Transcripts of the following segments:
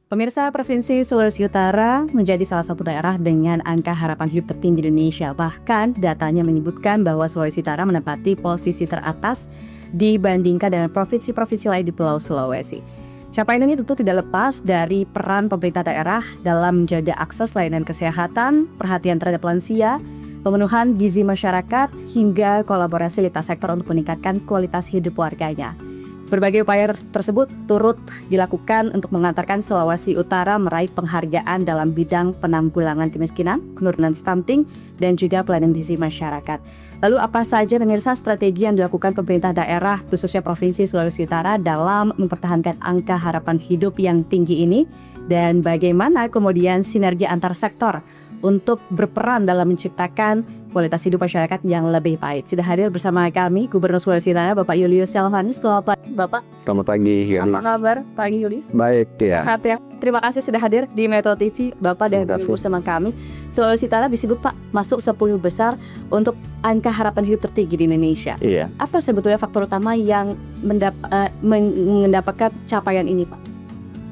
Pemirsa, Provinsi Sulawesi Utara menjadi salah satu daerah dengan angka harapan hidup tertinggi di Indonesia. Bahkan datanya menyebutkan bahwa Sulawesi Utara menempati posisi teratas dibandingkan dengan provinsi-provinsi lain di Pulau Sulawesi. Capaian ini tentu tidak lepas dari peran pemerintah daerah dalam menjaga akses layanan kesehatan, perhatian terhadap lansia, pemenuhan gizi masyarakat, hingga kolaborasi lintas sektor untuk meningkatkan kualitas hidup warganya. Berbagai upaya tersebut turut dilakukan untuk mengantarkan Sulawesi Utara meraih penghargaan dalam bidang penanggulangan kemiskinan, penurunan stunting, dan juga pelayanan gizi masyarakat. Lalu apa saja pemirsa strategi yang dilakukan pemerintah daerah, khususnya Provinsi Sulawesi Utara dalam mempertahankan angka harapan hidup yang tinggi ini? Dan bagaimana kemudian sinergi antar sektor untuk berperan dalam menciptakan kualitas hidup masyarakat yang lebih baik. Sudah hadir bersama kami Gubernur Sulawesi Utara Bapak Julius Selvanus. Selamat pagi Bapak. Selamat pagi, Apa kabar Pak Julius? Baik ya. Sehat ya. Terima kasih sudah hadir di Metro TV Bapak dan bersama kami. Sulawesi Utara disebut Pak masuk 10 besar untuk angka harapan hidup tertinggi di Indonesia. Iya. Apa sebetulnya faktor utama yang mendapatkan capaian ini Pak?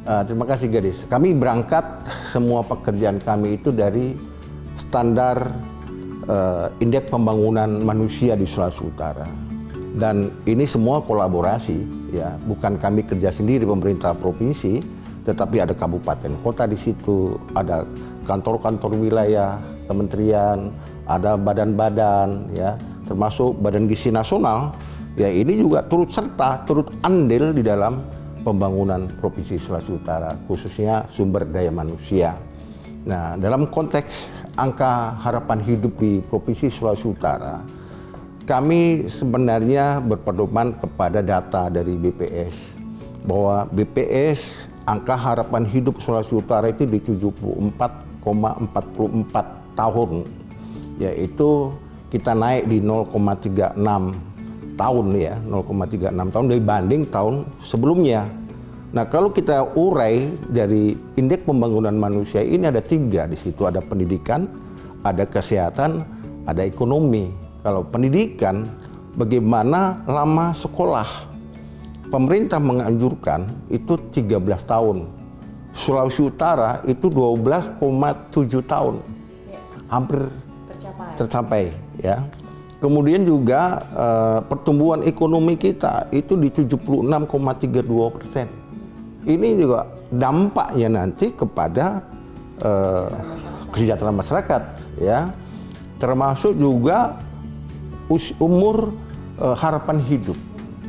Terima kasih Gadis. Kami berangkat semua pekerjaan kami itu dari standar Indeks Pembangunan Manusia di Sulawesi Utara. Dan ini semua kolaborasi, ya, bukan kami kerja sendiri pemerintah provinsi, tetapi ada kabupaten kota di situ, ada kantor-kantor wilayah, kementerian, ada badan-badan, ya, termasuk Badan Gizi Nasional. Ya, ini juga turut serta, turut andil di dalam pembangunan Provinsi Sulawesi Utara, khususnya sumber daya manusia. Nah, dalam konteks angka harapan hidup di Provinsi Sulawesi Utara, kami sebenarnya berpedoman kepada data dari BPS, bahwa BPS angka harapan hidup Sulawesi Utara itu di 74,44 tahun, yaitu kita naik di 0,36 tahun ya, 0,36 tahun dibanding tahun sebelumnya. Nah, kalau kita urai dari Indeks Pembangunan Manusia ini ada 3 di situ, ada pendidikan, ada kesehatan, ada ekonomi. Kalau pendidikan, bagaimana lama sekolah? Pemerintah menganjurkan itu 13 tahun. Sulawesi Utara itu 12,7 tahun. Hampir tercapai ya. Kemudian juga pertumbuhan ekonomi kita itu di 76,32%. Ini juga dampaknya nanti kepada kesejahteraan masyarakat, ya. Termasuk juga umur harapan hidup.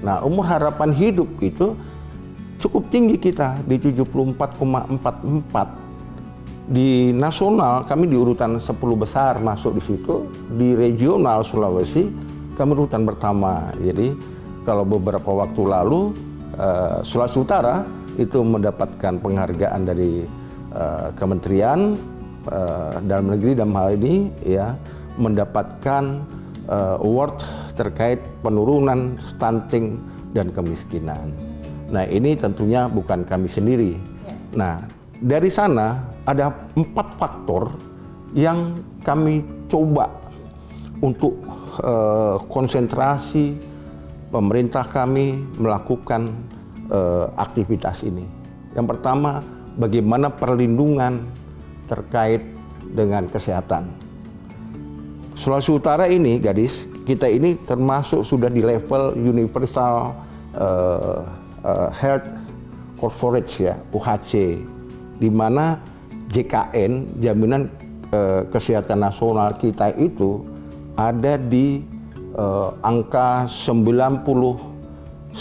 Nah, umur harapan hidup itu cukup tinggi kita di 74,44. Di nasional kami di urutan 10 besar masuk di situ, di regional Sulawesi kami urutan pertama. Jadi kalau beberapa waktu lalu Sulawesi Utara itu mendapatkan penghargaan dari Kementerian Dalam Negeri dalam hal ini, ya, mendapatkan award terkait penurunan stunting dan kemiskinan. Nah, ini tentunya bukan kami sendiri. Nah, dari sana ada 4 faktor yang kami coba untuk konsentrasi pemerintah kami melakukan aktivitas ini. Yang pertama, bagaimana perlindungan terkait dengan kesehatan. Sulawesi Utara ini, Gadis, kita ini termasuk sudah di level Universal Health Coverage ya, UHC, di mana JKN, Jaminan Kesehatan Nasional kita itu ada di angka 99,1%.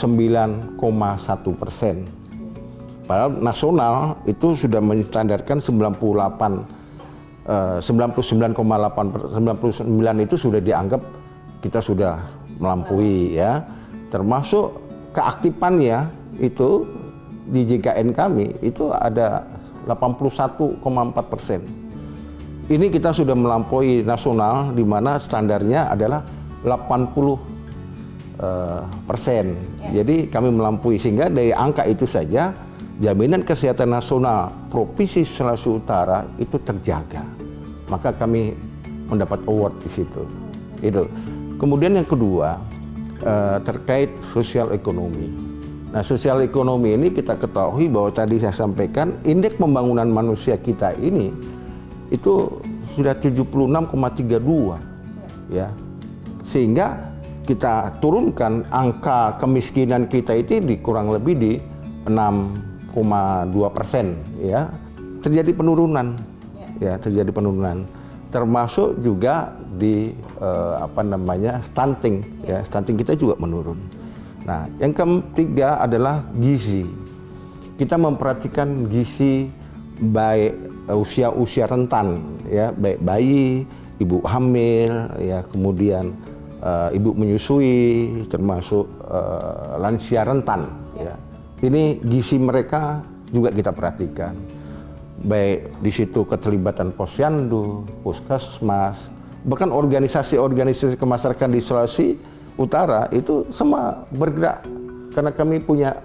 Padahal nasional itu sudah menstandarkan 99,8, itu sudah dianggap kita sudah melampaui ya. Termasuk keaktifannya itu di JKN kami itu ada 81,4%. Ini kita sudah melampaui nasional, di mana standarnya adalah 80%. Jadi kami melampaui, sehingga dari angka itu saja Jaminan Kesehatan Nasional Provinsi Sulawesi Utara itu terjaga. Maka kami mendapat award di situ. Itu. Kemudian yang kedua terkait sosial ekonomi. Nah, sosial ekonomi ini kita ketahui bahwa tadi saya sampaikan indeks pembangunan manusia kita ini itu sudah 76,32 ya. Sehingga kita turunkan angka kemiskinan kita itu di kurang lebih di 6,2% ya. Terjadi penurunan. Ya, terjadi penurunan. Termasuk juga di stunting ya. Stunting kita juga menurun. Nah, yang ketiga adalah gizi. Kita memperhatikan gizi baik usia rentan ya, baik bayi, ibu hamil ya, kemudian ibu menyusui, termasuk lansia rentan ya. Ini gizi mereka juga kita perhatikan. Baik di situ keterlibatan posyandu, puskesmas, bahkan organisasi-organisasi kemasyarakatan di Sulawesi Utara itu semua bergerak karena kami punya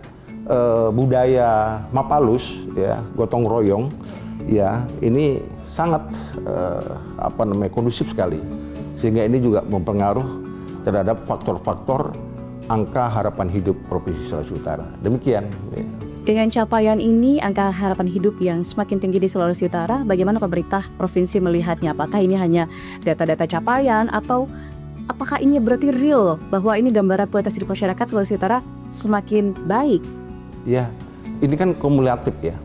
budaya Mapalus ya, gotong royong ya, ini sangat kondusif sekali, sehingga ini juga mempengaruh terhadap faktor-faktor angka harapan hidup Provinsi Sulawesi Utara. Demikian ya. Dengan capaian ini, angka harapan hidup yang semakin tinggi di Sulawesi Utara, bagaimana pemerintah provinsi melihatnya? Apakah ini hanya data-data capaian atau apakah ini berarti real bahwa ini gambaran kualitas hidup masyarakat Sulawesi Utara semakin baik? Ya, ini kan kumulatif ya.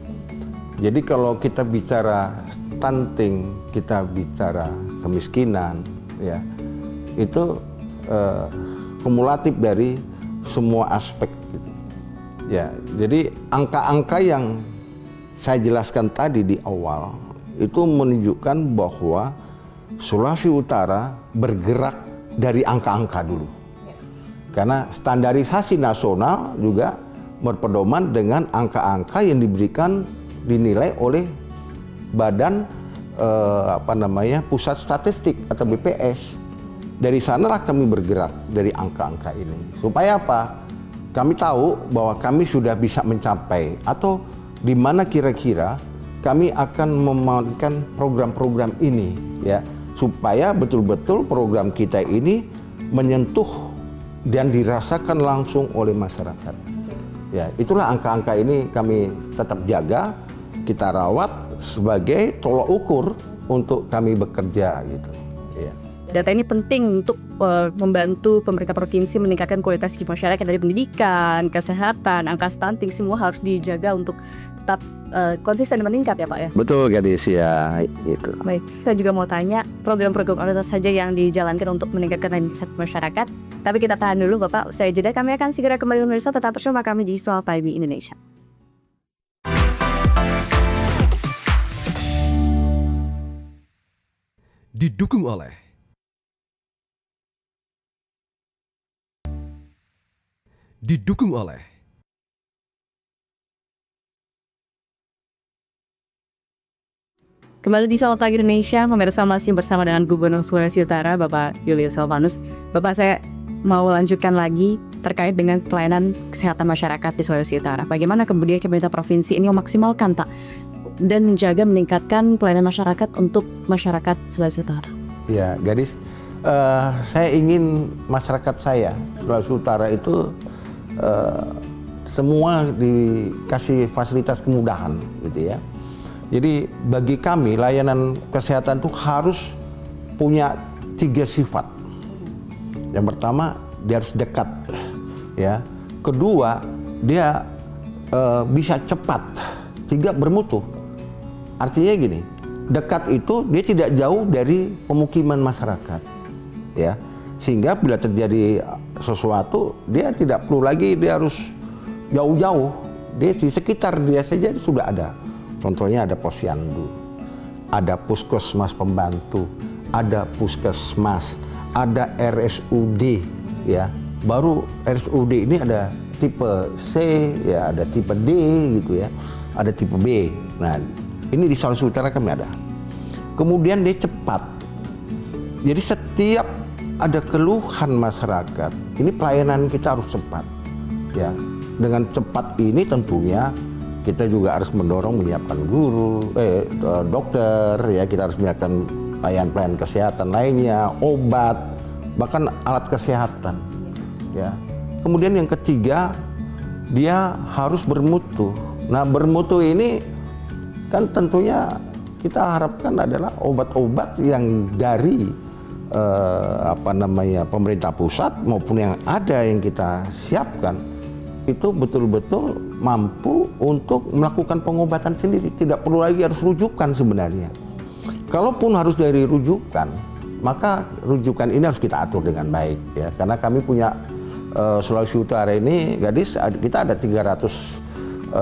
Jadi kalau kita bicara stunting, kita bicara kemiskinan, ya itu kumulatif dari semua aspek. Gitu. Ya, jadi angka-angka yang saya jelaskan tadi di awal itu menunjukkan bahwa Sulawesi Utara bergerak dari angka-angka dulu, karena standarisasi nasional juga berpedoman dengan angka-angka yang dinilai oleh Badan Pusat Statistik atau BPS. Dari sanalah kami bergerak dari angka-angka ini. Supaya apa? Kami tahu bahwa kami sudah bisa mencapai atau di mana kira-kira kami akan memainkan program-program ini ya, supaya betul-betul program kita ini menyentuh dan dirasakan langsung oleh masyarakat. Ya, itulah angka-angka ini kami tetap jaga, kita rawat sebagai tolak ukur untuk kami bekerja gitu. Ya. Data ini penting untuk membantu pemerintah provinsi meningkatkan kualitas hidup masyarakat dari pendidikan, kesehatan, angka stunting semua harus dijaga untuk tetap konsisten dan meningkat ya Pak ya? Betul gadis ya, itu. Baik, saya juga mau tanya program-program apa saja yang dijalankan untuk meningkatkan kualitas masyarakat. Tapi kita tahan dulu Bapak, usai jeda kami akan segera kembali pemirsa, tetap bersama kami di Soal Time Indonesia. Didukung oleh Kembali di Soal Time Indonesia, pemirsa masih bersama dengan Gubernur Sulawesi Utara, Bapak Julius Silvanus. Bapak, saya mau lanjutkan lagi terkait dengan pelayanan kesehatan masyarakat di Sulawesi Utara. Bagaimana kemudian pemerintah provinsi ini memaksimalkan dan menjaga meningkatkan pelayanan masyarakat untuk masyarakat Sulawesi Utara? Ya, gadis, saya ingin masyarakat saya Sulawesi Utara itu semua dikasih fasilitas kemudahan, gitu ya. Jadi bagi kami layanan kesehatan itu harus punya 3 sifat. Yang pertama, dia harus dekat, ya. Kedua, dia bisa cepat. 3, bermutu. Artinya gini, dekat itu dia tidak jauh dari pemukiman masyarakat, ya. Sehingga bila terjadi sesuatu, dia tidak perlu lagi dia harus jauh-jauh. Dia di sekitar dia saja sudah ada. Contohnya ada posyandu, ada puskesmas pembantu, ada puskesmas, ada RSUD, ya. Baru RSUD ini ada tipe C, ya, ada tipe D gitu ya, ada tipe B. Nah, ini di Sulawesi Utara kami ada. Kemudian dia cepat. Jadi setiap ada keluhan masyarakat, ini pelayanan kita harus cepat, ya. Dengan cepat ini tentunya kita juga harus mendorong menyiapkan dokter, ya, kita harus menyiapkan pelayanan kesehatan lainnya, obat, bahkan alat kesehatan, ya. Kemudian yang ketiga, dia harus bermutu. Nah, bermutu ini kan tentunya kita harapkan adalah obat-obat yang dari pemerintah pusat maupun yang ada yang kita siapkan itu betul-betul mampu untuk melakukan pengobatan sendiri, tidak perlu lagi harus rujukan sebenarnya. Kalaupun harus dari rujukan, maka rujukan ini harus kita atur dengan baik ya, karena kami punya Sulawesi Utara ini, Gadis, kita ada 382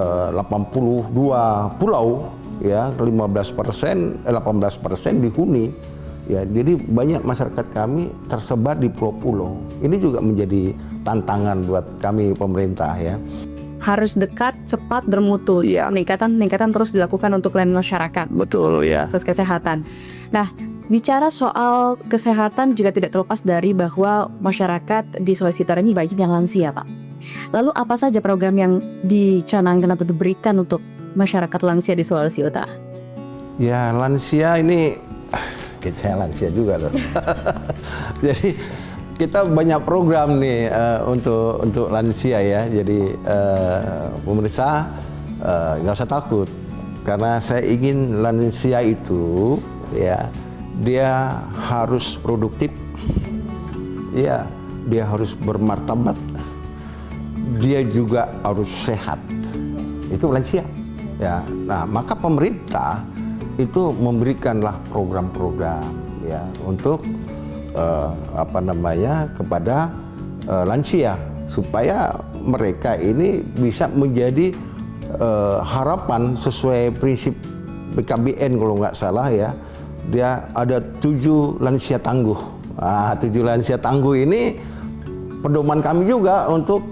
pulau ya, 18% dihuni ya, jadi banyak masyarakat kami tersebar di pulau-pulau. Ini juga menjadi tantangan buat kami pemerintah ya. Harus dekat, cepat, bermutu. Iya. Peningkatan terus dilakukan untuk pelayanan masyarakat. Betul ya. Akses kesehatan. Nah, bicara soal kesehatan juga tidak terlepas dari bahwa masyarakat di Sulawesi Utara ini banyak yang lansia, Pak. Lalu apa saja program yang dicanangkan atau diberikan untuk masyarakat lansia di Sulawesi Utara? Ya, lansia ini, saya lansia juga tuh. Jadi kita banyak program nih untuk lansia ya. Jadi pemirsa nggak usah takut, karena saya ingin lansia itu ya, dia harus produktif, ya, dia harus bermartabat, dia juga harus sehat. Itu lansia. Ya, nah maka pemerintah itu memberikanlah program-program ya untuk kepada lansia supaya mereka ini bisa menjadi harapan sesuai prinsip BKBN kalau nggak salah ya. Dia ada 7 lansia tangguh. 7 lansia tangguh ini pedoman kami juga untuk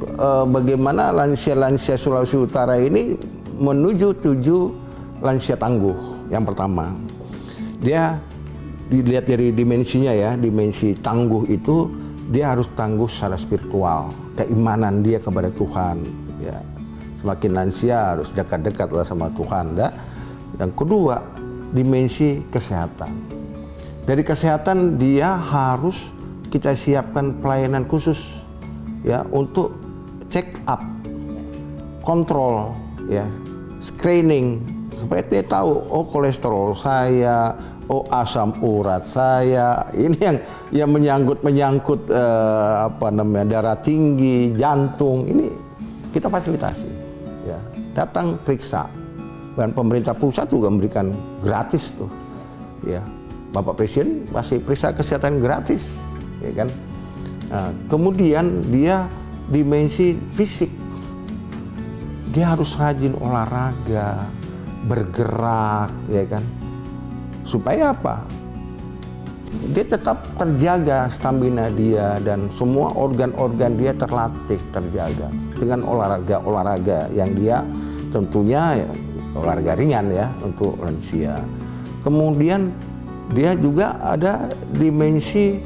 bagaimana lansia-lansia Sulawesi Utara ini menuju 7 lansia tangguh. Yang pertama, dia dilihat dari dimensinya ya, dimensi tangguh itu dia harus tangguh secara spiritual, keimanan dia kepada Tuhan ya. Semakin lansia harus dekat-dekat lah sama Tuhan ya. Yang kedua, dimensi kesehatan. Dari kesehatan dia harus kita siapkan pelayanan khusus ya untuk check up, kontrol ya, screening supaya dia tahu oh kolesterol saya, oh asam urat saya, ini yang menyangkut darah tinggi, jantung, ini kita fasilitasi ya. Datang periksa. Dan pemerintah pusat juga memberikan gratis tuh ya. Bapak Presiden masih periksa kesehatan gratis ya kan. Nah, kemudian dia dimensi fisik, dia harus rajin olahraga, bergerak ya kan, supaya apa, dia tetap terjaga stamina dia dan semua organ-organ dia terlatih, terjaga dengan olahraga yang dia tentunya ya, olahraga ringan ya untuk lansia. Kemudian dia juga ada dimensi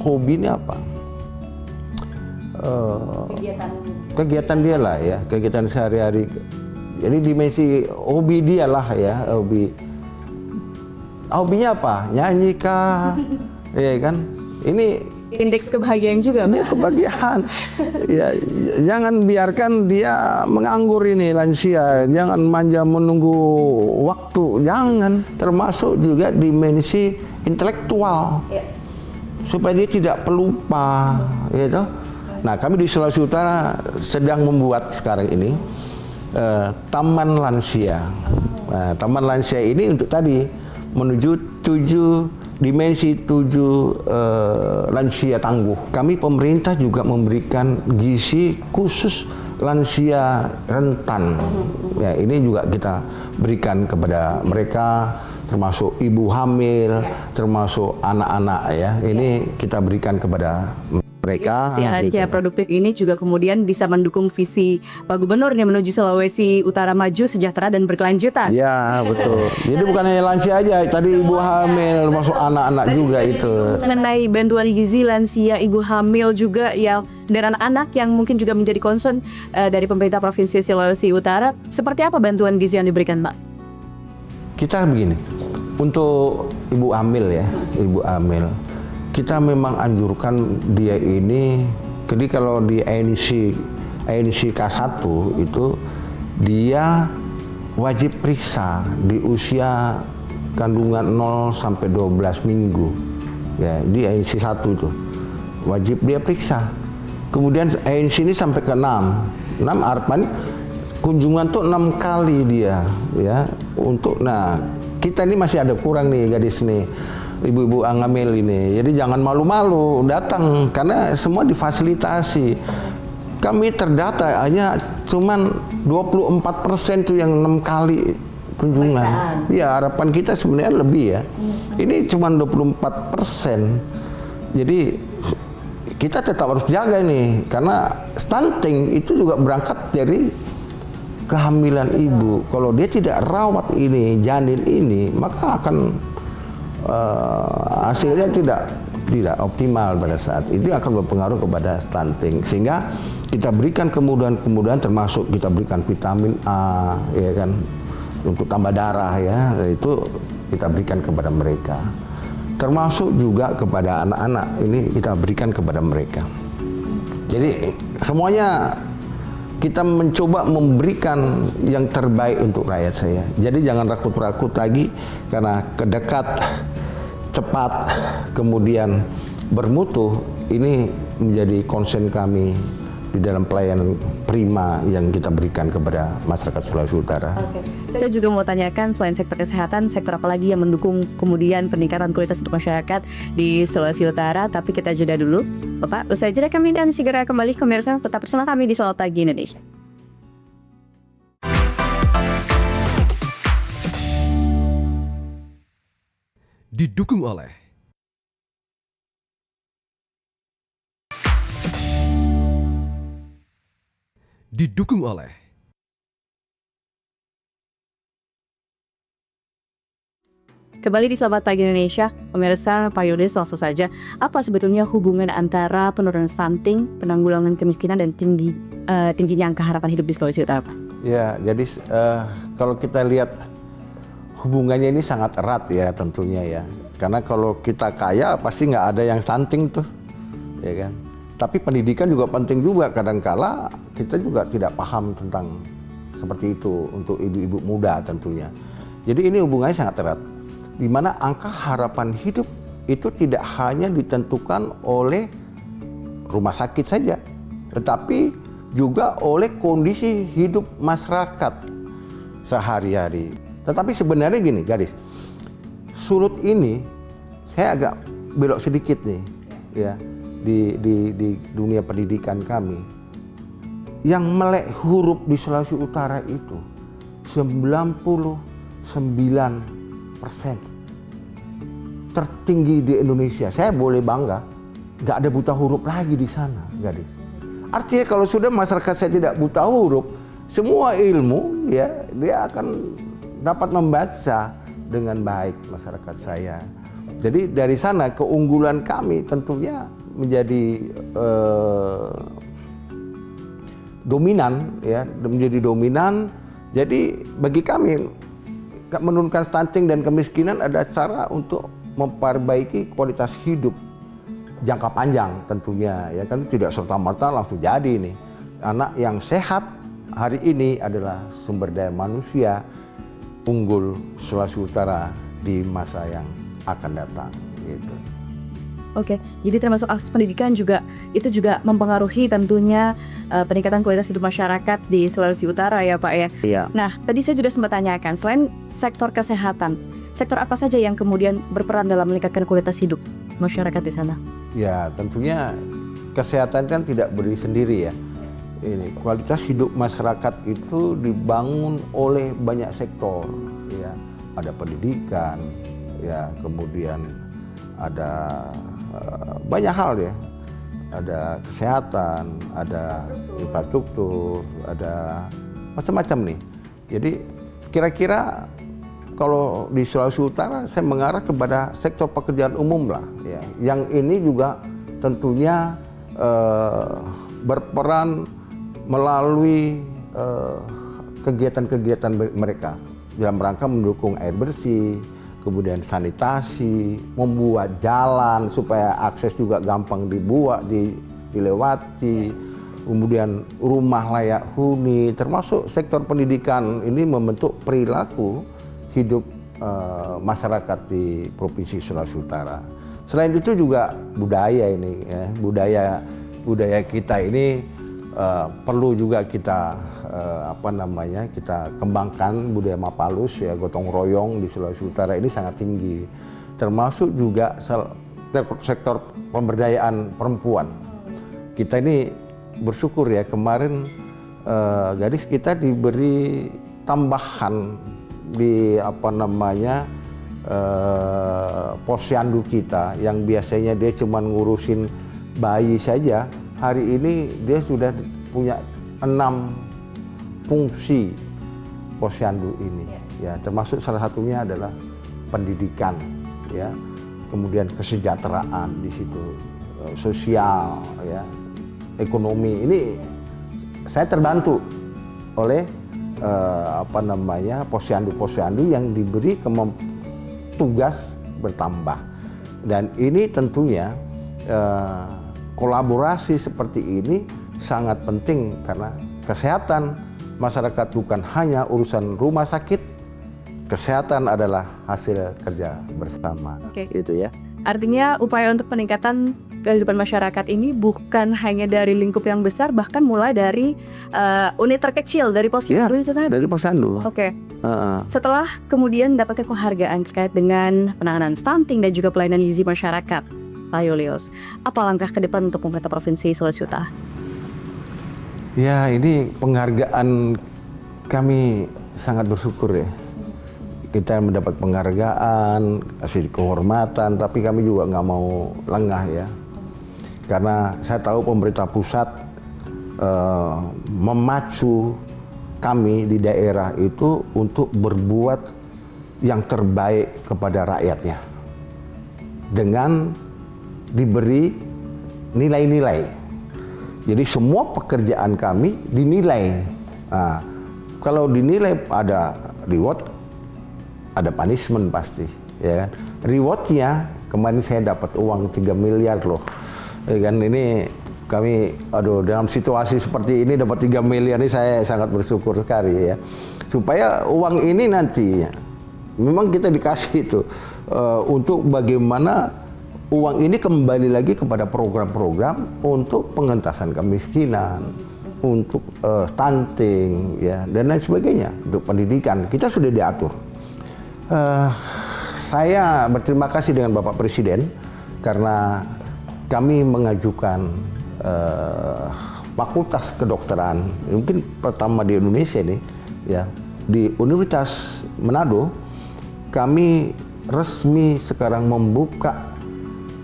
hobinya apa? Kegiatan dia lah ya, kegiatan sehari-hari. Jadi dimensi hobi dia lah ya, hobinya apa? Nyanyi kah? Ya kan? Ini indeks kebahagiaan juga, Pak. Kebahagiaan. Ya, jangan biarkan dia menganggur ini lansia, jangan manja menunggu waktu, jangan. Termasuk juga dimensi intelektual. Ya. Supaya dia tidak pelupa, gitu. Nah, kami di Sulawesi Utara sedang membuat sekarang ini taman lansia. Nah, taman lansia ini untuk tadi menuju 7 dimensi 7 lansia tangguh. Kami pemerintah juga memberikan gizi khusus lansia rentan. Ya, ini juga kita berikan kepada mereka, termasuk ibu hamil, termasuk anak-anak ya. Ini kita berikan kepada mereka. Si lansia produktif ini juga kemudian bisa mendukung visi Pak Gubernur yang menuju Sulawesi Utara maju, sejahtera dan berkelanjutan. Ya betul. Jadi bukan hanya lansia aja, tadi ibu hamil, termasuk anak-anak juga itu. Mengenai bantuan gizi lansia, ibu hamil juga yang dan anak-anak yang mungkin juga menjadi concern dari pemerintah Provinsi Sulawesi Utara, seperti apa bantuan gizi yang diberikan, Pak? Kita begini, untuk ibu hamil ya, ibu hamil, kita memang anjurkan dia ini Jadi kalau di ANC K1 itu dia wajib periksa di usia kandungan 0 sampai 12 minggu. Ya, di ANC 1 itu wajib dia periksa. Kemudian ANC ini sampai ke 6 harapan kunjungan tuh 6 kali dia ya untuk. Nah, kita ini masih ada kurang nih gadis nih, ibu-ibu hamil ini. Jadi jangan malu-malu datang karena semua difasilitasi. Kami terdata hanya cuman 24% tuh yang 6 kali kunjungan. Ya, harapan kita sebenarnya lebih ya. Ini cuman 24%. Jadi kita tetap harus jaga nih karena stunting itu juga berangkat dari kehamilan ibu. Kalau dia tidak rawat ini janin ini, maka akan hasilnya tidak optimal pada saat itu, akan berpengaruh kepada stunting. Sehingga kita berikan kemudahan-kemudahan, termasuk kita berikan vitamin A, ya kan, untuk tambah darah ya, itu kita berikan kepada mereka. Termasuk juga kepada anak-anak ini kita berikan kepada mereka. Jadi semuanya kita mencoba memberikan yang terbaik untuk rakyat saya. Jadi jangan rakut-rakut lagi karena dekat, cepat, kemudian bermutu. Ini menjadi concern kami di dalam pelayanan prima yang kita berikan kepada masyarakat Sulawesi Utara. Saya juga mau tanyakan, selain sektor kesehatan, sektor apa lagi yang mendukung kemudian peningkatan kualitas hidup masyarakat di Sulawesi Utara? Tapi kita jeda dulu, Bapak. Usai jeda kami dan segera kembali, pemirsa, tetap bersama kami di Soal Pagi Indonesia. Didukung oleh Kembali di Selamat Pagi Indonesia, pemirsa, Pak Yunis, langsung saja, apa sebetulnya hubungan antara penurunan stunting, penanggulangan kemiskinan, dan tingginya angka harapan hidup di Sulawesi Utara, Pak? Ya, jadi kalau kita lihat hubungannya ini sangat erat ya tentunya ya. Karena kalau kita kaya pasti nggak ada yang stunting tuh, ya kan. Tapi pendidikan juga penting juga. Kadangkala kita juga tidak paham tentang seperti itu untuk ibu-ibu muda tentunya. Jadi ini hubungannya sangat erat. Di mana angka harapan hidup itu tidak hanya ditentukan oleh rumah sakit saja, tetapi juga oleh kondisi hidup masyarakat sehari-hari. Tetapi sebenarnya gini, gadis, surut ini saya agak belok sedikit nih, ya, di dunia pendidikan kami. Yang melek huruf di Sulawesi Utara itu 99%. Tertinggi di Indonesia. Saya boleh bangga, nggak ada buta huruf lagi di sana, gadis. Artinya kalau sudah masyarakat saya tidak buta huruf, semua ilmu ya dia akan dapat membaca dengan baik masyarakat saya. Jadi dari sana keunggulan kami tentunya menjadi dominan ya, menjadi dominan. Jadi bagi kami menurunkan stunting dan kemiskinan ada cara untuk memperbaiki kualitas hidup jangka panjang tentunya ya kan, tidak serta-merta langsung jadi nih. Anak yang sehat hari ini adalah sumber daya manusia unggul Sulawesi Utara di masa yang akan datang gitu. Oke, jadi termasuk akses pendidikan juga itu juga mempengaruhi tentunya peningkatan kualitas hidup masyarakat di Sulawesi Utara ya Pak ya. Iya. Nah, tadi saya juga sempat tanyakan, selain sektor kesehatan, sektor apa saja yang kemudian berperan dalam meningkatkan kualitas hidup masyarakat di sana? Ya, tentunya kesehatan kan tidak berdiri sendiri ya. Ini kualitas hidup masyarakat itu dibangun oleh banyak sektor ya. Ada pendidikan ya, kemudian ada banyak hal ya. Ada kesehatan, ada infrastruktur, ada macam-macam nih. Jadi kira-kira kalau di Sulawesi Utara saya mengarah kepada sektor pekerjaan umum lah ya. Yang ini juga tentunya berperan melalui kegiatan-kegiatan mereka dalam rangka mendukung air bersih, kemudian sanitasi, membuat jalan supaya akses juga gampang dilewati, kemudian rumah layak huni, termasuk sektor pendidikan ini membentuk perilaku hidup masyarakat di Provinsi Sulawesi Utara. Selain itu juga budaya ini, ya, budaya kita ini perlu juga kita kita kembangkan. Budaya Mapalus, ya, gotong royong di Sulawesi Utara ini sangat tinggi, termasuk juga sektor pemberdayaan perempuan. Kita ini bersyukur ya, kemarin gadis kita diberi tambahan di posyandu kita, yang biasanya dia cuma ngurusin bayi saja. Hari ini dia sudah punya 6 fungsi posyandu ini, ya, termasuk salah satunya adalah pendidikan, ya, kemudian kesejahteraan di situ, sosial, ya, ekonomi. Ini saya terbantu oleh posyandu-posyandu yang diberi tugas bertambah, dan ini tentunya kolaborasi seperti ini sangat penting karena kesehatan masyarakat bukan hanya urusan rumah sakit, kesehatan adalah hasil kerja bersama. Oke. Itu ya. Artinya upaya untuk peningkatan kehidupan masyarakat ini bukan hanya dari lingkup yang besar, bahkan mulai dari unit terkecil dari posyandu itu tadi. Dari posyandu. Oke. Setelah kemudian mendapatkan penghargaan terkait dengan penanganan stunting dan juga pelayanan gizi masyarakat, Pak Julius, apa langkah ke depan untuk pemerintah Provinsi Sulawesi Utara? Ya, ini penghargaan, kami sangat bersyukur ya. Kita mendapat penghargaan, kasih kehormatan, tapi kami juga nggak mau lengah ya. Karena saya tahu pemerintah pusat memacu kami di daerah itu untuk berbuat yang terbaik kepada rakyatnya dengan diberi nilai-nilai. Jadi semua pekerjaan kami dinilai. Nah, kalau dinilai ada reward, ada punishment pasti, ya kan. Rewardnya kemarin saya dapat uang 3 miliar loh, ya kan. Ini kami, dalam situasi seperti ini dapat 3 miliar ini saya sangat bersyukur sekali ya. Supaya uang ini nanti memang kita dikasih itu untuk bagaimana uang ini kembali lagi kepada program-program untuk pengentasan kemiskinan, untuk stunting, ya, dan lain sebagainya, untuk pendidikan. Kita sudah diatur. Saya berterima kasih dengan Bapak Presiden karena kami mengajukan fakultas kedokteran, mungkin pertama di Indonesia ini, ya, di Universitas Manado. Kami resmi sekarang membuka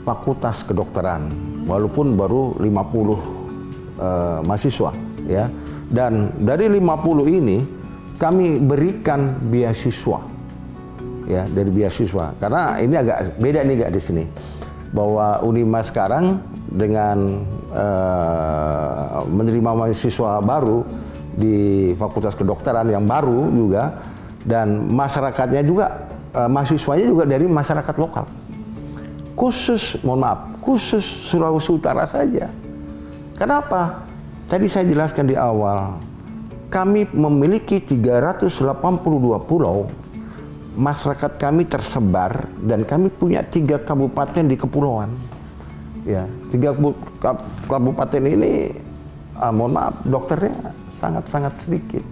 fakultas kedokteran, walaupun baru 50 mahasiswa, ya. Dan dari 50 ini kami berikan beasiswa. Ya, dari beasiswa, karena ini agak beda nih di sini, bahwa Unima sekarang dengan menerima mahasiswa baru di Fakultas Kedokteran yang baru juga, dan masyarakatnya juga, mahasiswanya juga dari masyarakat lokal, khusus Sulawesi Utara saja. Kenapa? Tadi saya jelaskan di awal, kami memiliki 382 pulau. Masyarakat kami tersebar dan kami punya 3 kabupaten di kepulauan. Ya, 3 kabupaten ini, dokternya sangat-sangat sedikit.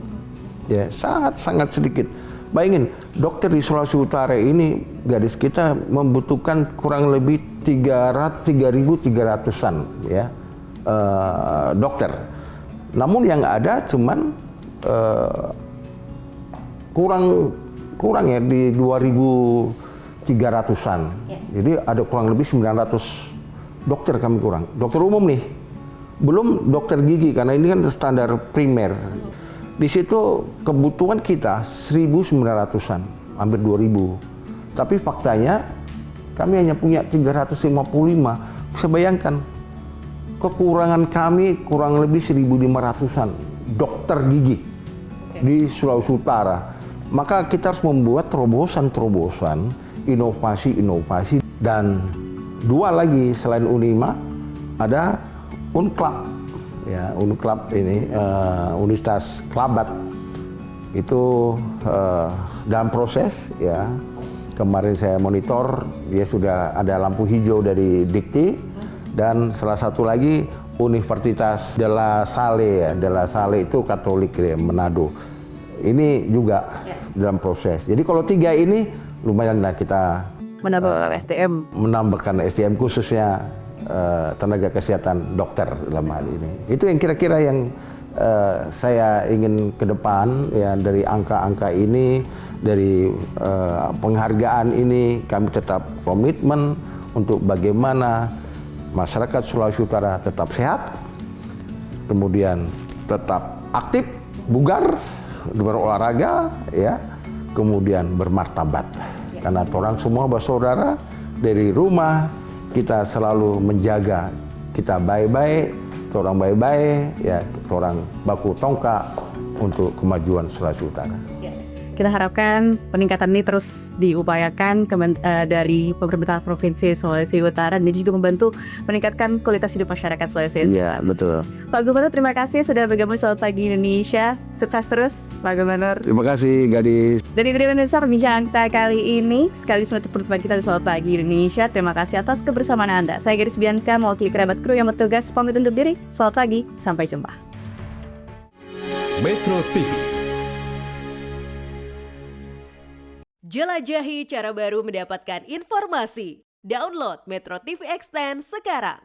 Ya, sangat-sangat sedikit. Bayangin, dokter di Sulawesi Utara ini, gadis kita membutuhkan kurang lebih 3.300-an ya, dokter. Namun yang ada cuman kurang ya, di 2.300-an. Ya. Jadi ada kurang lebih 900 dokter kami kurang. Dokter umum nih, belum dokter gigi karena ini kan standar primer. Di situ kebutuhan kita 1.900-an, hampir 2.000. Tapi faktanya kami hanya punya 355. Bisa bayangkan, kekurangan kami kurang lebih 1.500-an dokter gigi di Sulawesi Utara. Maka kita harus membuat terobosan-terobosan, inovasi-inovasi, dan 2 lagi selain Unima, ada Unclub, ya Unclub ini Universitas Kelabat itu dalam proses ya. Kemarin saya monitor, dia sudah ada lampu hijau dari Dikti, dan salah satu lagi Universitas de la Salle, ya. De la Salle itu Katolik ya, Manado. Ini juga dalam proses. Jadi kalau 3 ini lumayanlah kita Menambah SDM. menambahkan SDM khususnya tenaga kesehatan dokter dalam hal ini. Itu yang kira-kira yang saya ingin ke depan ya, dari angka-angka ini, dari penghargaan ini kami tetap komitmen untuk bagaimana masyarakat Sulawesi Utara tetap sehat, kemudian tetap aktif, bugar, berolahraga ya, kemudian bermartabat. Karena orang semua bersaudara, dari rumah kita selalu menjaga kita baik-baik, orang baik-baik ya, orang baku tongkak untuk kemajuan Sulawesi Utara. Kita harapkan peningkatan ini terus diupayakan dari pemerintah Provinsi Sulawesi Utara, dan juga membantu meningkatkan kualitas hidup masyarakat Sulawesi Utara. Iya, betul. Pak Gubernur, terima kasih sudah bergabung Selamat Pagi Indonesia. Sukses terus, Pak Gubernur. Terima kasih, gadis. Dan itu dia pemirsa perbincangan kita kali ini. Sekaligus menutup perjumpaan kita di Selamat Pagi Indonesia. Terima kasih atas kebersamaan Anda. Saya Gadis Bianca, mewakili kerabat kru yang bertugas pamit undur diri. Selamat pagi, sampai jumpa. Metro TV. Jelajahi cara baru mendapatkan informasi. Download Metro TV Extend sekarang.